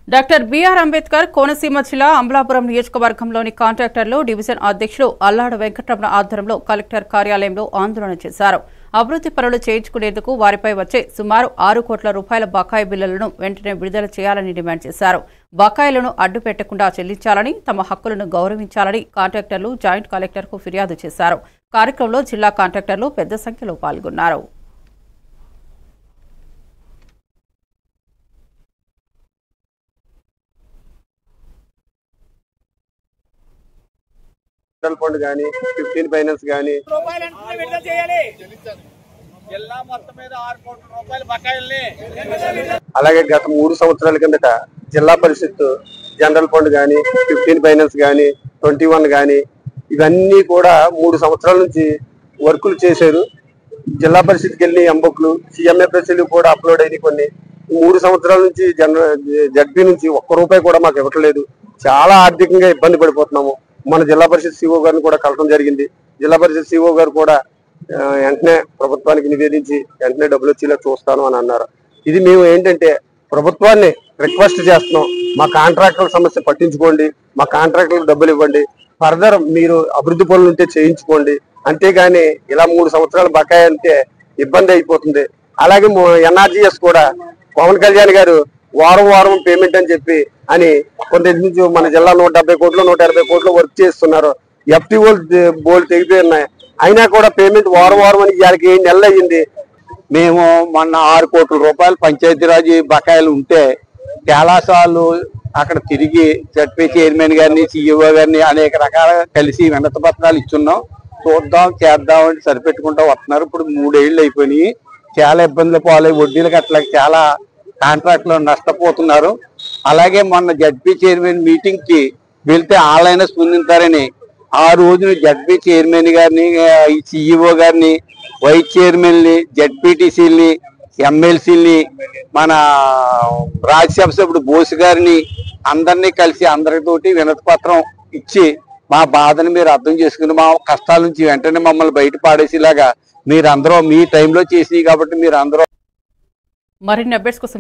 Doctor BR Ambedkar Konaseema జిల్లా అమలాపురం నియోజకవర్గంలోని కాంట్రాక్టర్లు డివిజన్ అధ్యక్షులు అల్లాడ వెంకటరమణ ఆధ్వర్యంలో కలెక్టర్ కార్యాలయంలో ఆందోళన చేశారు. అభివృద్ధి పనులు చేయించుకునేందుకు వారిపై వచ్చే సుమారు 6 కోట్ల రూపాయల బకాయి బిల్లులను వెంటనే విడుదల చేయాలని డిమాండ్ చేశారు. బకాయిలను అడ్డు పెట్టకుండా చెల్లించాలని, తమ హక్కులను గౌరవించాలని కాంట్రాక్టర్లు జాయింట్ కలెక్టర్కు ఫిర్యాదు చేశారు. కార్యక్రమంలో జిల్లా కాంట్రాక్టర్లు పెద్ద సంఖ్యలో పాల్గొన్నారు. ఫండ్ గానీ 15 ఫైనాన్స్ గానీ అలాగే గత 3 సంవత్సరాల కిందట జిల్లా పరిషత్ జనరల్ ఫండ్ గానీ 15 ఫైనాన్స్ గానీ 21 గానీ ఇవన్నీ కూడా 3 సంవత్సరాల నుంచి వర్కులు చేశారు. జిల్లా పరిషత్కి వెళ్ళి ఎంబుక్లు సిఎంఎఫ్ఎస్లు కూడా అప్లోడ్ అయినాయి. కొన్ని 3 సంవత్సరాల నుంచి జడ్పీ నుంచి ₹1 కూడా మాకు ఇవ్వట్లేదు. చాలా ఆర్థికంగా ఇబ్బంది పడిపోతున్నాము. మన జిల్లా పరిషత్ సిఓ గారిని కూడా కలవడం జరిగింది. జిల్లా పరిషత్ సిఓ గారు కూడా వెంటనే ప్రభుత్వానికి నివేదించి వెంటనే డబ్బులు వచ్చేలా చూస్తాను అని అన్నారు. ఇది మేము ఏంటంటే ప్రభుత్వాన్ని రిక్వెస్ట్ చేస్తున్నాం, మా కాంట్రాక్టుల సమస్య పట్టించుకోండి, మా కాంట్రాక్టులకు డబ్బులు ఇవ్వండి, ఫర్దర్ మీరు అభివృద్ధి పనులు ఉంటే చేయించుకోండి. అంతేగాని ఇలా 3 సంవత్సరాలు బకాయి అంటే ఇబ్బంది అయిపోతుంది. అలాగే ఎన్ఆర్జీఎస్ కూడా పవన్ కళ్యాణ్ గారు వారం పేమెంట్ అని చెప్పి అని కొంత నుంచి మన జిల్లా 170 కోట్లు 180 కోట్లు వర్క్ చేస్తున్నారు. ఎఫ్టీఓ బోర్డు తెగిపోయి ఉన్నాయి. అయినా కూడా పేమెంట్ వారం అని ఇవాళకి 7 నెలలు అయ్యింది. మేము మొన్న 6 కోట్ల రూపాయలు పంచాయతీరాజ్ బకాయిలు ఉంటే చాలా సార్లు అక్కడ తిరిగి జడ్పీ చైర్మన్ గారిని సిఇఓ గారిని అనేక రకాల కలిసి వినతి పత్రాలు ఇచ్చున్నాం. చూద్దాం చేద్దాం అని సరిపెట్టుకుంటూ వస్తున్నారు. ఇప్పుడు 3 ఏళ్ళు అయిపోయినాయి. చాలా ఇబ్బందులు పాలై వడ్డీలకు అట్లా చాలా కాంట్రాక్ట్లో నష్టపోతున్నారు. అలాగే మొన్న జడ్పీ చైర్మన్ మీటింగ్ కి వెళ్తే ఆన్లైన్ స్పందించారని ఆ రోజున జడ్పీ చైర్మన్ గారిని, సిఇఓ గారిని, వైస్ చైర్మన్ని, జడ్పీటీసీని, ఎమ్మెల్సీని, మన రాజ్యసభ సభ్యుడు బోస్ గారిని అందరినీ కలిసి అందరితోటి వినతి పత్రం ఇచ్చి మా బాధని మీరు అర్థం చేసుకుని మా కష్టాల నుంచి వెంటనే మమ్మల్ని బయట పాడేసేలాగా మీరందరూ మీ టైంలో చేసినాయి కాబట్టి మీరు అందరూ మరిన్ని అప్డేట్స్ కోసం